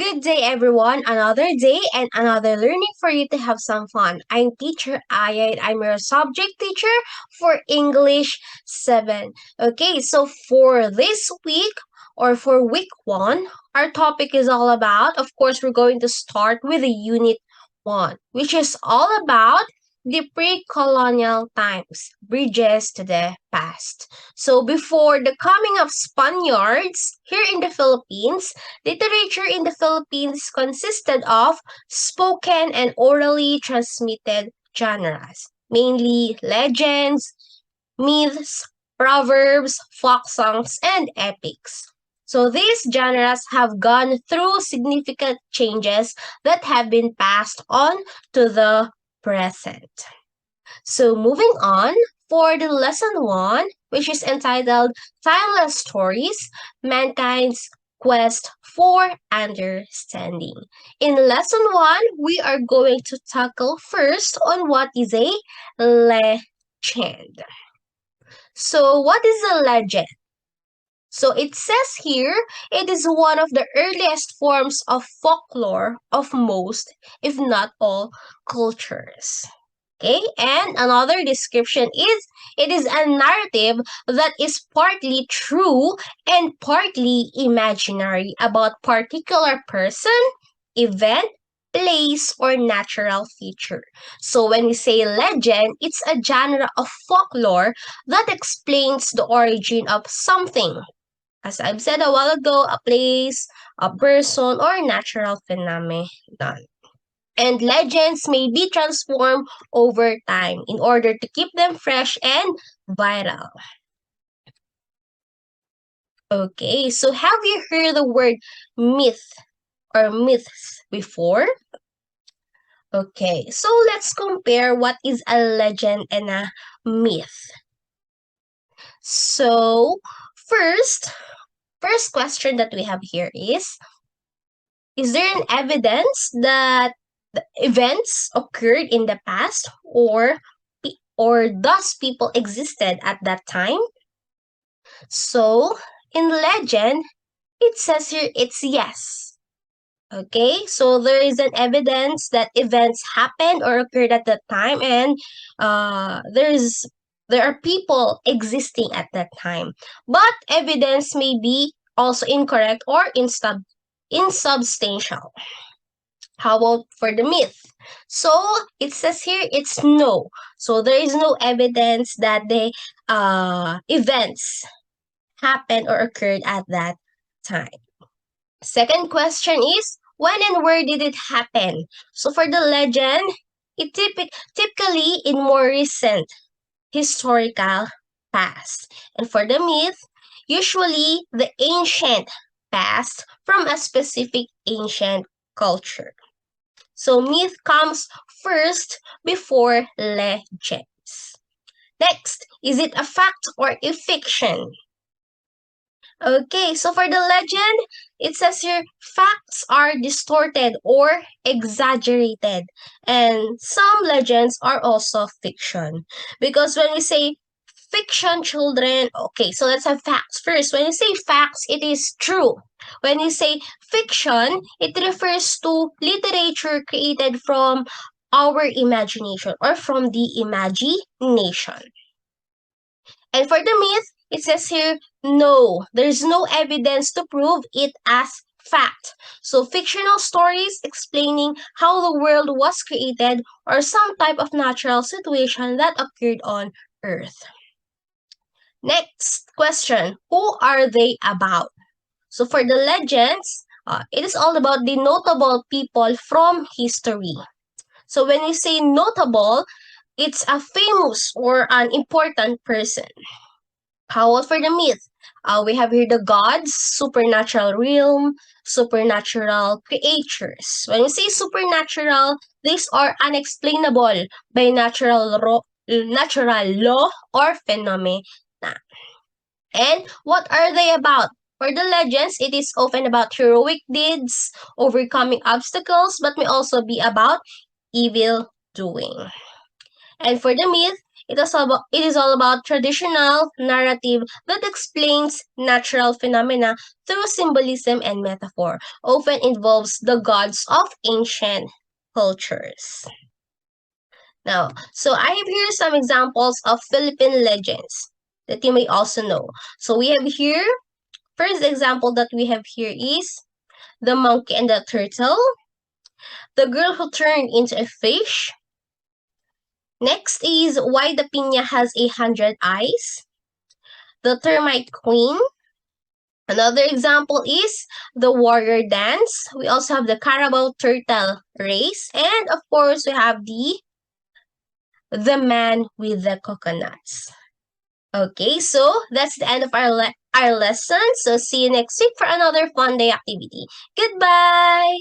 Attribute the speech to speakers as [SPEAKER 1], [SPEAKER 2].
[SPEAKER 1] Good day, everyone. Another day and another learning for you to have some fun. I'm teacher Aya and I'm your subject teacher for English 7. Okay, so for this week or for week 1, our topic is all about, of course, we're going to start with the unit 1, which is all about the pre-colonial times, bridges to the past. So before the coming of Spaniards here in the Philippines, literature in the Philippines consisted of spoken and orally transmitted genres, mainly legends, myths, proverbs, folk songs, and epics. So these genres have gone through significant changes that have been passed on to the present. So moving on for the lesson 1, which is entitled Timeless Stories, Mankind's Quest for Understanding. In lesson 1, we are going to tackle first on what is a legend. So what is a legend? So it says here it is one of the earliest forms of folklore of most, if not all, cultures. Okay, and another description is it is a narrative that is partly true and partly imaginary about particular person, event, place, or natural feature. So when we say legend, it's a genre of folklore that explains the origin of something. As I've said a while ago, a place, a person, or natural phenomenon. And legends may be transformed over time in order to keep them fresh and viral. Okay, so have you heard the word myth or myths before? Okay, so let's compare what is a legend and a myth. So, first question that we have here is there an evidence that the events occurred in the past or does people existed at that time? So, in legend, it says here it's yes. Okay, so there is an evidence that events happened or occurred at that time, and there are people existing at that time. But evidence may be also incorrect or insubstantial. How about for the myth? So it says here it's no. So there is no evidence that the events happened or occurred at that time. Second question is when and where did it happen? So for the legend, it typically in more recent historical past. And for the myth, usually the ancient past from a specific ancient culture. So myth comes first before legends. Next, is it a fact or a fiction? Okay, so for the legend, it says here facts are distorted or exaggerated, and some legends are also fiction. Because when we say fiction, children, okay, so let's have facts first. When you say facts, it is true. When you say fiction, it refers to literature created from our imagination or from the imagination. And for the myth, it says here, no, there's no evidence to prove it as fact. So fictional stories explaining how the world was created or some type of natural situation that occurred on Earth. Next question, who are they about? So for the legends, it is all about the notable people from history. So when you say notable, it's a famous or an important person. How about for the myth? We have here the gods, supernatural realm, supernatural creatures. When we say supernatural, these are unexplainable by natural law or phenomena. And what are they about? For the legends, it is often about heroic deeds, overcoming obstacles, but may also be about evil doing. And for the myth, It is all about traditional narrative that explains natural phenomena through symbolism and metaphor, often involves the gods of ancient cultures. Now, so I have here some examples of Philippine legends that you may also know. So we have here, first example that we have here is the monkey and the turtle, the girl who turned into a fish. Next is why the piña has 100 eyes, the termite queen. Another example is the warrior dance. We also have the Carabao turtle race, and of course we have the man with the coconuts. Okay, so that's the end of our lesson. So see you next week for another fun day activity. Goodbye!